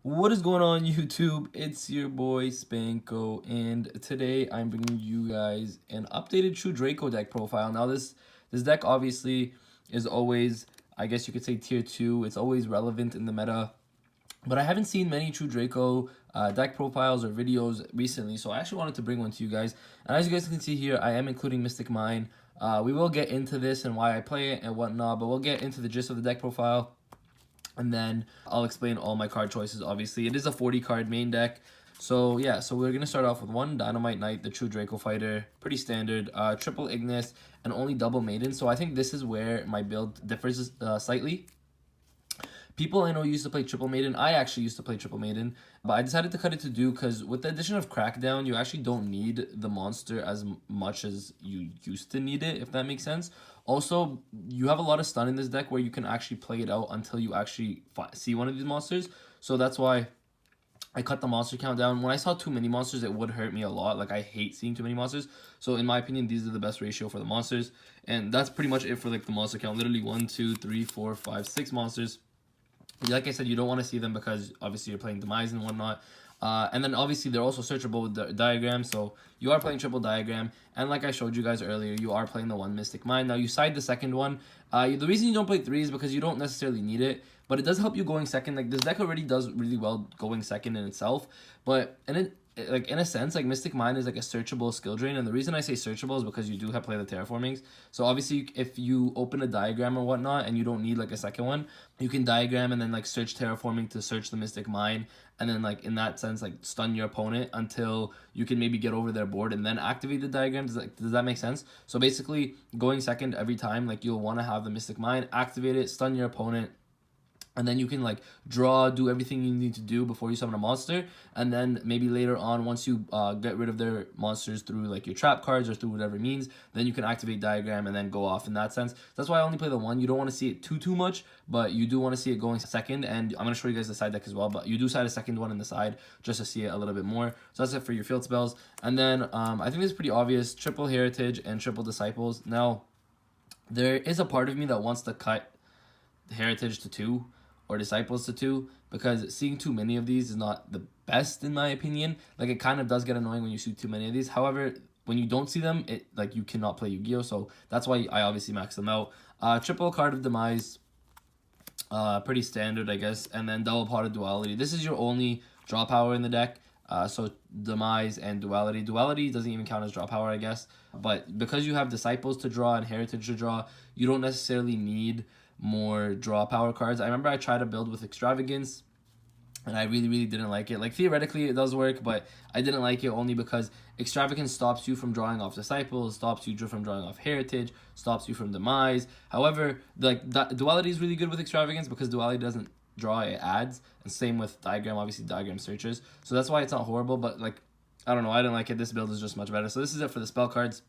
What is going on YouTube? It's your boy Spanko, and today I'm bringing you guys an updated True Draco deck profile. Now this deck obviously is always, I guess you could say, tier 2. It's always relevant in the meta, but I haven't seen many True Draco deck profiles or videos recently, so I actually wanted to bring one to you guys. And as you guys can see here, I am including Mystic Mine. We will get into this and why I play it and whatnot, but we'll get into the gist of the deck profile. And then I'll explain all my card choices. Obviously, it is a 40 card main deck. So yeah, so we're gonna start off with one Dynamite Knight, the True Draco Fighter, pretty standard, triple Ignis, and only double Maiden. So I think this is where my build differs slightly. People I know used to play Triple Maiden. I actually used to play Triple Maiden, but I decided to cut it to 2 because with the addition of Crackdown, you actually don't need the monster as much as you used to need it, if that makes sense. Also, you have a lot of stun in this deck where you can actually play it out until you actually see one of these monsters. So that's why I cut the monster count down. When I saw too many monsters, it would hurt me a lot. Like, I hate seeing too many monsters. So in my opinion, these are the best ratio for the monsters. And that's pretty much it for like the monster count. Literally 1, 2, 3, 4, 5, 6 monsters. Like I said, you don't want to see them because obviously you're playing Demise and whatnot. And then obviously they're also searchable with the diagram, so you are playing triple diagram. And like I showed you guys earlier, you are playing the one Mystic Mine. Now you side the second one. The reason you don't play 3 is because you don't necessarily need it, but it does help you going second. Like, this deck already does really well going second in itself, but like in a sense, like Mystic Mine is like a searchable skill drain, and the reason I say searchable is because you do have play the terraformings. So obviously, if you open a diagram or whatnot, and you don't need like a second one, you can diagram and then like search terraforming to search the Mystic Mine, and then like in that sense like stun your opponent until you can maybe get over their board and then activate the diagram. Does that make sense? So basically, going second every time, like you'll want to have the Mystic Mine, activate it, stun your opponent, and then you can like draw, do everything you need to do before you summon a monster. And then maybe later on, once you get rid of their monsters through like your trap cards or through whatever means, then you can activate diagram and then go off in that sense. That's why I only play the one. You don't want to see it too much, but you do want to see it going second. And I'm going to show you guys the side deck as well, but you do side a second one in the side just to see it a little bit more. So that's it for your field spells. And then I think it's pretty obvious, triple Heritage and triple Disciples. Now, there is a part of me that wants to cut Heritage to 2 or Disciples to 2, because seeing too many of these is not the best in my opinion. Like, it kind of does get annoying when you see too many of these. However, when you don't see them, it like you cannot play Yu-Gi-Oh, so that's why I obviously max them out. Triple Card of Demise, pretty standard, I guess. And then double Pot of Duality. This is your only draw power in the deck. So Demise and Duality. Duality doesn't even count as draw power, I guess. But because you have Disciples to draw and Heritage to draw, you don't necessarily need more draw power cards. I remember I tried to build with Extravagance, and I really didn't like it. Like, theoretically it does work, but I didn't like it only because Extravagance stops you from drawing off Disciples, stops you from drawing off Heritage, stops you from Demise. However, like, Duality is really good with Extravagance because Duality doesn't draw, it adds. And same with Diagram, obviously Diagram searches. So that's why it's not horrible, but like, I don't know, I didn't like it. This build is just much better. So this is it for the spell cards.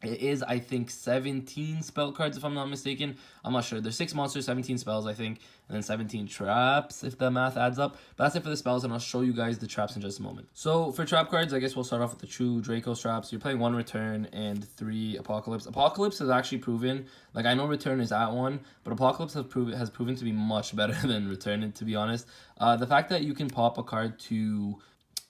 It is, I think, 17 spell cards, if I'm not mistaken. I'm not sure. There's 6 monsters, 17 spells, I think, and then 17 traps, if the math adds up. But that's it for the spells, and I'll show you guys the traps in just a moment. So for trap cards, I guess we'll start off with the True Draco traps. You're playing 1 Return and 3 Apocalypse. Apocalypse has actually proven, like, I know Return is at 1, but Apocalypse has proven to be much better than Return, to be honest. The fact that you can pop a card to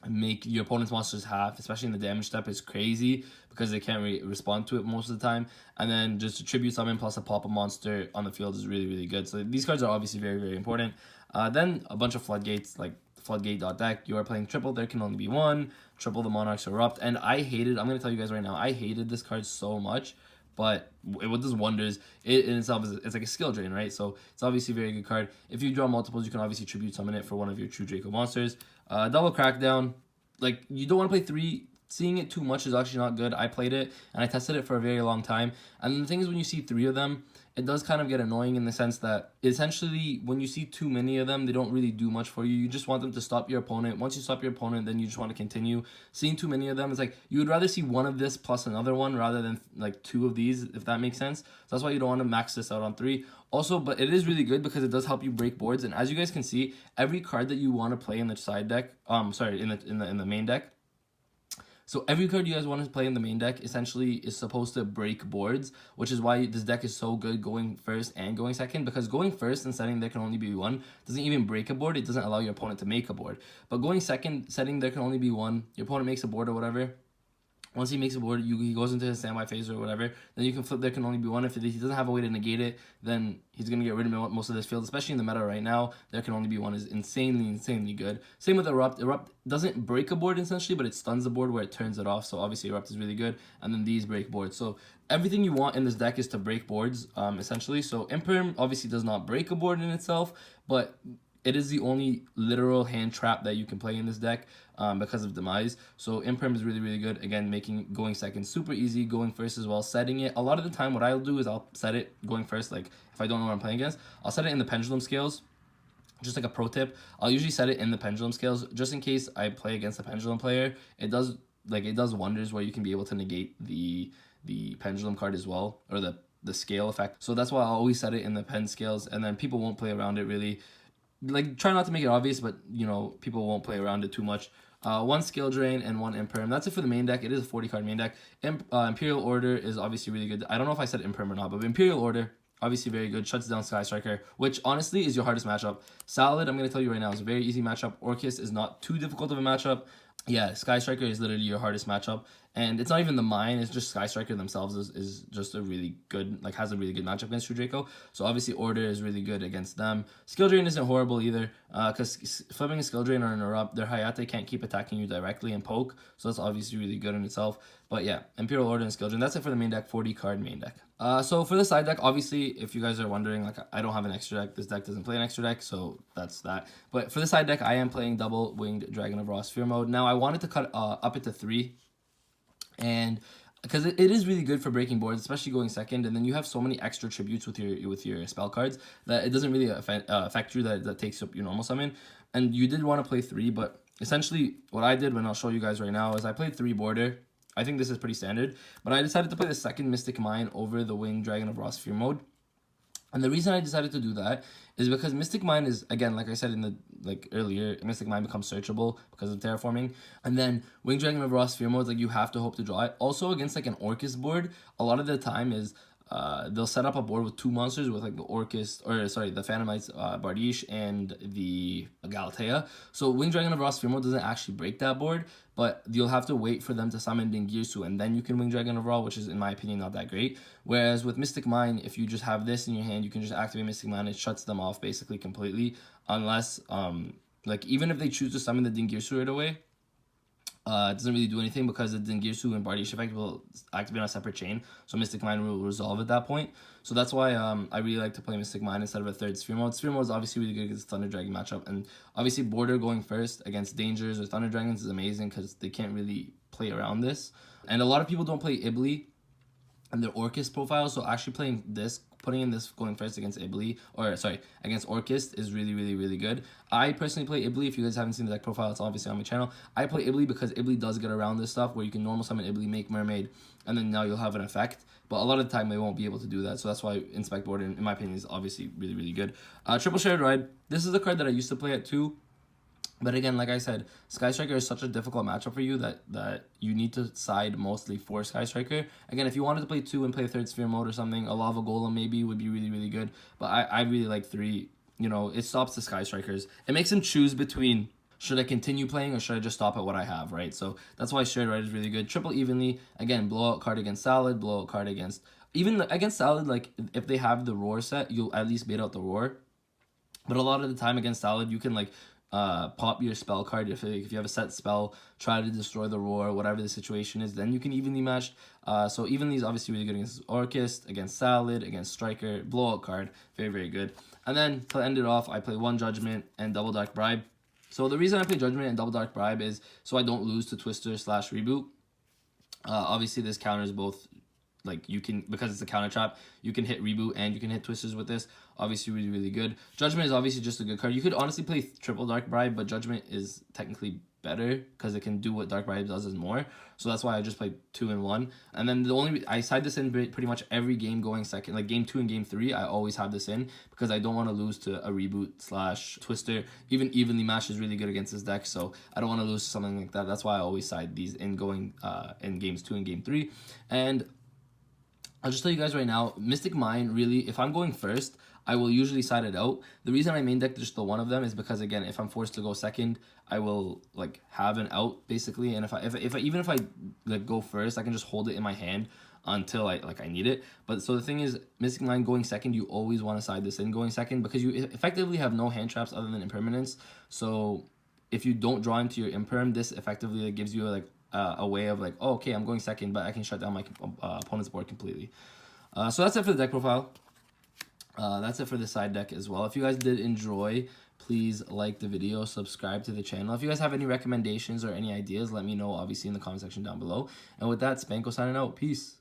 make your opponent's monsters half, especially in the damage step, is crazy because they can't respond to it most of the time. And then just a tribute summon plus a pop a monster on the field is really good. So these cards are obviously very important. Then a bunch of floodgates, like floodgate.dek. You are playing triple, there can only be 1. Triple the Monarchs Erupt. And I hated, I'm going to tell you guys right now, I hated this card so much, but it does wonders. It in itself is, it's like a skill drain, right? So it's obviously a very good card. If you draw multiples, you can obviously tribute summon it for one of your True Draco monsters. Double Crackdown, like, you don't want to play 3. Seeing it too much is actually not good. I played it and I tested it for a very long time. And the thing is, when you see 3 of them, it does kind of get annoying in the sense that essentially when you see too many of them, they don't really do much for you. You just want them to stop your opponent. Once you stop your opponent, then you just want to continue. Seeing too many of them is like, you would rather see 1 of this plus another one rather than like 2 of these, if that makes sense. So that's why you don't want to max this out on 3. Also, but it is really good because it does help you break boards. And as you guys can see, every card that you want to play in the side deck, in the main deck, So every card you guys want to play in the main deck essentially is supposed to break boards, which is why this deck is so good going first and going second, because going first and setting there can only be one doesn't even break a board. It doesn't allow your opponent to make a board. But going second, setting there can only be one, your opponent makes a board or whatever. Once he makes a board, he goes into his standby phase or whatever, then you can flip there can only be one. If he doesn't have a way to negate it, then he's going to get rid of most of this field, especially in the meta right now. There can only be one is insanely good. Same with Erupt. Erupt doesn't break a board essentially, but it stuns the board where it turns it off. So obviously Erupt is really good. And then these break boards. So everything you want in this deck is to break boards, essentially. So Imperm obviously does not break a board in itself, but it is the only literal hand trap that you can play in this deck because of Demise. So Imperm is really good. Again, making going second super easy, going first as well, setting it. A lot of the time what I'll do is I'll set it going first, like if I don't know what I'm playing against, I'll set it in the pendulum scales. Just like a pro tip, I'll usually set it in the pendulum scales just in case I play against a pendulum player. It does wonders where you can be able to negate the pendulum card as well, or the scale effect. So that's why I'll always set it in the pen scales, and then people won't play around it really. Like, try not to make it obvious, but you know, people won't play around it too much. One skill drain and one Imperm. That's it for the main deck. It is a 40 card main deck. Imperial Order is obviously really good. I don't know if I said Imperm or not, but Imperial Order, obviously very good. Shuts down Sky Striker, which honestly is your hardest matchup. Salad, I'm going to tell you right now, is a very easy matchup. Orcus is not too difficult of a matchup. Yeah, Sky Striker is literally your hardest matchup. And it's not even the mine, it's just Sky Striker themselves is just a really good, like has a really good matchup against True Draco. So obviously Order is really good against them. Skill Drain isn't horrible either, because flipping a Skill Drain or an Erupt, their Hayate can't keep attacking you directly and poke. So that's obviously really good in itself. But yeah, Imperial Order and Skill Drain, that's it for the main deck, 40 card main deck. So for the side deck, obviously, if you guys are wondering, like I don't have an extra deck. This deck doesn't play an extra deck, so that's that. But for the side deck, I am playing Double Winged Dragon of Raw Sphere mode. Now I wanted to cut up it to 3, and because it is really good for breaking boards, especially going second, and then you have so many extra tributes with your spell cards that it doesn't really affect you, that takes up your normal summon. And you did want to play 3, but essentially what I did, when I'll show you guys right now, is I played 3 border. I think this is pretty standard, but I decided to play the second Mystic Mine over the Winged Dragon of Raw Sphere mode. And the reason I decided to do that is because Mystic Mine is, again, like I said in the earlier, Mystic Mine becomes searchable because of terraforming. And then Winged Dragon of Raw Sphere mode, like you have to hope to draw it. Also against like an Orcus board, a lot of the time is they'll set up a board with 2 monsters with like the Orcus, or sorry, the Phantomites, Bardiche, and the Galatea. So Winged Dragon of Raw Sphere mode doesn't actually break that board, but you'll have to wait for them to summon Dingirsu, and then you can Winged Dragon of Raw, which is in my opinion not that great. Whereas with Mystic Mine, if you just have this in your hand, you can just activate Mystic Mine. It shuts them off basically completely, unless like even if they choose to summon the Dingirsu right away, it doesn't really do anything because the Dingirsu and Bardiche effect will activate on a separate chain. So Mystic Mine will resolve at that point. So that's why I really like to play Mystic Mine instead of a third Sphere mode. Sphere mode is obviously really good against Thunder Dragon matchup. And obviously Border going first against Dangers or Thunder Dragons is amazing because they can't really play around this. And a lot of people don't play Ibli and their Orcus profile, so actually playing this, putting in this going first against Ibli, or sorry, against Orcus is really good. I personally play Ibli. If you guys haven't seen the deck profile, it's obviously on my channel. I play Ibli because Ibli does get around this stuff where you can normal summon Ibli, make Mermaid, and then now you'll have an effect. But a lot of the time they won't be able to do that, so that's why Inspect Border, in my opinion, is obviously really good. Triple Shared Ride. This is a card that I used to play at 2. But again, like I said, Sky Striker is such a difficult matchup for you that you need to side mostly for Sky Striker. Again, if you wanted to play 2 and play third Sphere mode or something, a Lava Golem maybe would be really good. But I really like 3. You know, it stops the Sky Strikers. It makes them choose between, should I continue playing or should I just stop at what I have, right? So that's why Shared Ride is really good. Triple Evenly, again, blowout card against Salad, blowout card against... Even against Salad, like, if they have the Roar set, you'll at least bait out the Roar. But a lot of the time against Salad, you can, like... pop your spell card. If you have a set spell, try to destroy the Roar, whatever the situation is, then you can evenly match. So evenly is obviously really good against Orcus, against Salad, against Striker. Blowout card, very good. And then to end it off, I play 1 Judgment and Double Dark Bribe. So the reason I play Judgment and Double Dark Bribe is so I don't lose to Twister / Reboot. Obviously this counters both. Like, you can, because it's a counter trap, you can hit Reboot and you can hit Twisters with this. Obviously really good. Judgment is obviously just a good card. You could honestly play Triple Dark Bribe, but Judgment is technically better because it can do what Dark Bribes does is more. So that's why I just played 2 and 1. And then I side this in pretty much every game going second, like game 2 and game 3. I always have this in because I don't want to lose to a reboot / twister. Even evenly matched is really good against this deck, so I don't want to lose to something like that. That's why I always side these in going in games 2 and game 3. And I'll just tell you guys right now, Mystic Mine, really, if I'm going first, I will usually side it out. The reason I main deck just the one of them is because, again, if I'm forced to go second, I will like have an out basically. And even if I like go first, I can just hold it in my hand until I need it. But so the thing is, Mystic Mine going second, you always want to side this in going second because you effectively have no hand traps other than impermanence. So if you don't draw into your imperm, this effectively like, gives you like a way of like, oh, okay, I'm going second, but I can shut down my opponent's board completely. So that's it for the deck profile. That's it for the side deck as well. If you guys did enjoy, please like the video, subscribe to the channel. If you guys have any recommendations or any ideas, let me know, obviously, in the comment section down below. And with that, Spanko signing out. Peace.